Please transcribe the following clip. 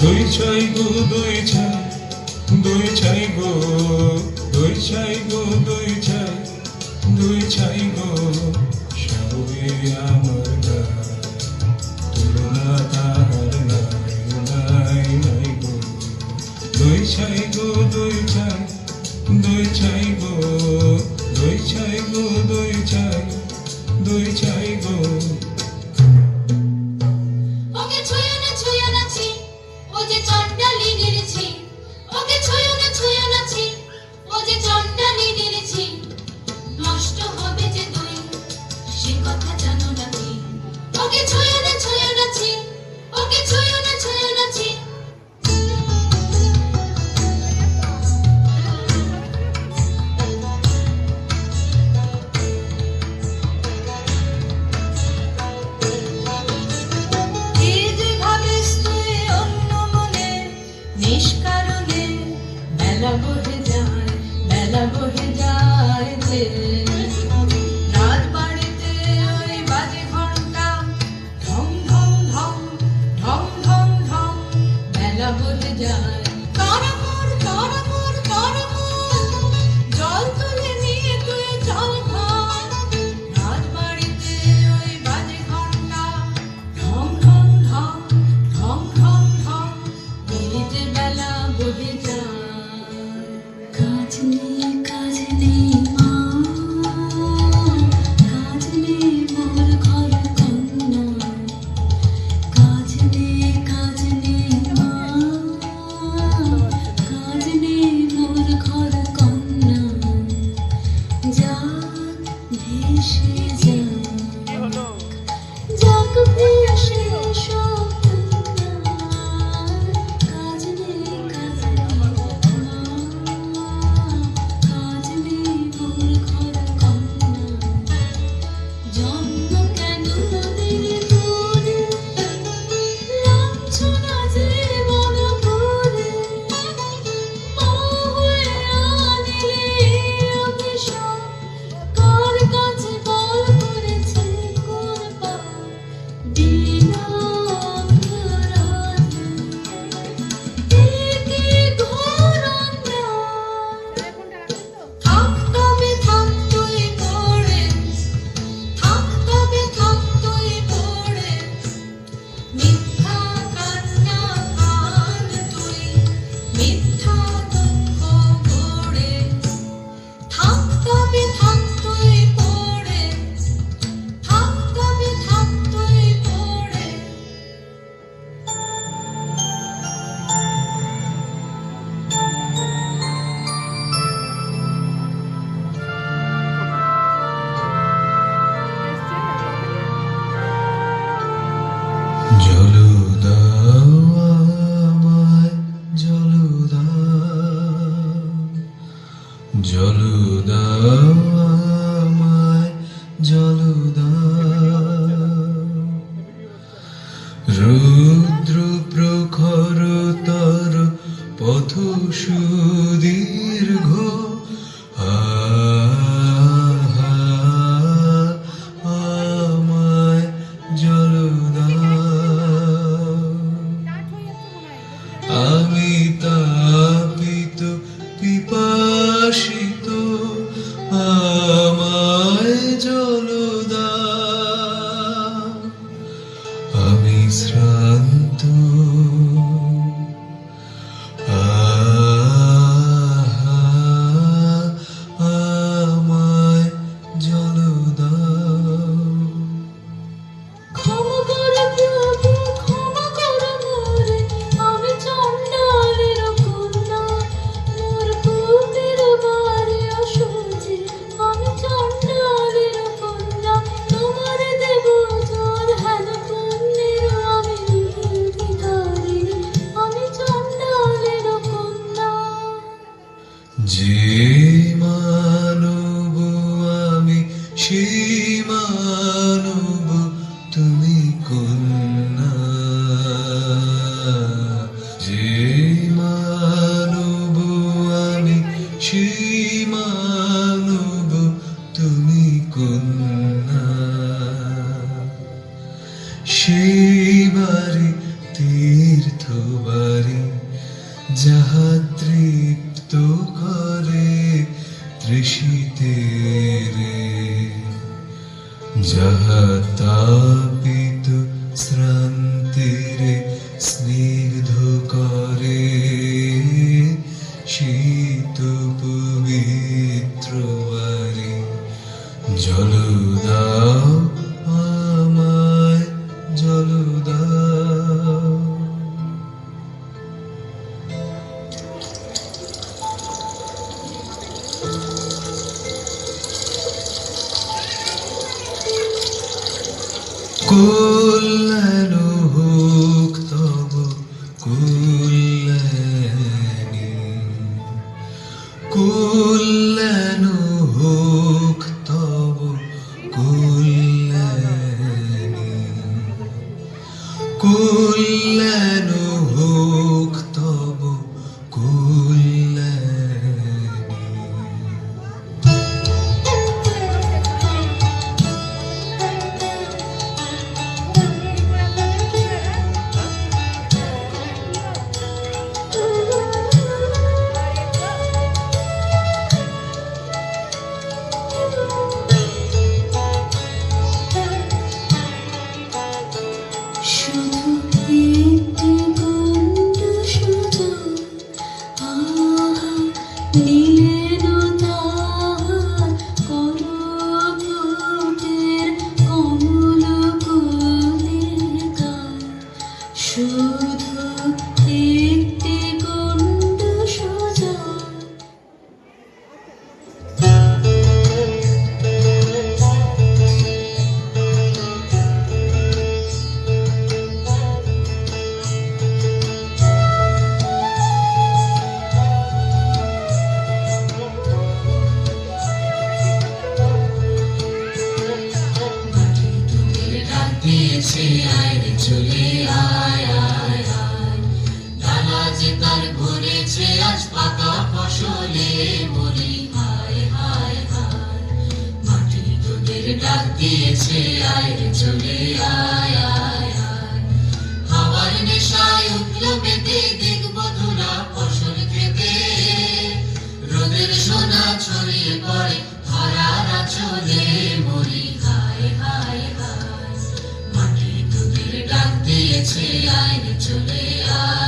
দুই ছাই গো দুই ছাই, দুই ছাই গো দুই ছাই গো দুই ছাই, দুই ছাই গো সবে আমার গায়, তুলনা তাহার নাই নাই নাই গো। দুই ছাই গো দুই ছাই, দুই ছাই গো দুই ছাই গো দুই ছাই, দুই ছাই গো। ওকে ছুঁয়ো না ছি, ও যে চণ্ডালিনীর ছি। ওকে ছুঁয়ো না ছি, ও যে চণ্ডালিনীর ছি। নষ্ট হবে যে দুই, সে কথা জানো না কি? ওকে ছুঁয়ো না ছি, ওকে ছুঁয়ো না ছি। নিষ্কারণে বেলা বহে যায়, বেলা বহে যায় যে রাজবাড়িতে ওই বাজে ঘন্টা ঢং ঢং ঢং ঢং ঢং ঢং বেলা বহে যায়। কারামর কারামর কারামর জল তুলে নিয়ে তুই জল খান। রাজবাড়িতে ওই বাজে ঘন্টা ঢং ঢং ঢং ঢং ঢং ঢং গলিতে বেলা বহে যায়। কাজ নেই মা, কাজ নেই মোর ঘর কন্যা। কাজ নেই মা, কাজ নেই মোর ঘর কন্যা। যাক ভেসে যাক, যাক ভেসে সব কাজ নেই মা, কাজ নেই মোর ঘর কন্যা। জন্ম কেন দিলে তোরে, লাঞ্ছনা যে বড় করে। মা হয়ে আনিলে অভিশাপ, কার কাছে বল করেছে কোন পাপ? বিনা অপরাধে একে ঘোর অন্যায়। থাক তবে থাক তুই পড়ে, থাক তবে থাক তুই পড়ে। মিথ্যা কান্না কান তুই, মিথ্যা দুঃখ গড়ে। থাক তবে থাক তুই পড়ে, থাক তবে থাক তুই পড়ে। জল দাও আমায় জল দাও, জল দাও আমায় জল দাও। রুদ্র প্রখরতর পথ সুদীর্ঘ, আমায় জল দাও। আমি তাপিত পিপাসিত, আমায় জল দাও। আমি শ্রান্ত, যাহা তৃপ্ত করে তৃষিতে রে, যাহা তাপিত শ্রান্তিরে স্নিগ্ধ করে শীত পবিত্র বারে। জল দাও আমায়, জল দাও। কল্যাণ হোক তব কল্যাণী, কল্যাণ হোক তব কল্যাণী, কল্যাণ হোক তব কল্যাণী। শুধু একটি গণ্ড সুতো, আহা নীলেন তাহার করপুটের কমল কলিকায়। শুধু একটি গণ্ড সুতো। দিয়েছে আয় রে চলে আয় আয় আয়, ডালা যে তার ভরেছে আজ পাকা ফসলে বলি হায় হায় হায়। মাটি তোদের ডাক দিয়েছে আয় রে চলে আয় আয় আয়, হাওয়ার নেশায় উঠলো পেতে দেখবো ধুলা ফসল খেতে। রোদের সোনা ছড়িয়ে পড়ে ধরার আঁচলে বলি হায় হায় হায়। মাটি তোদের ডাক দিয়েছে আয় রে চলে আয়।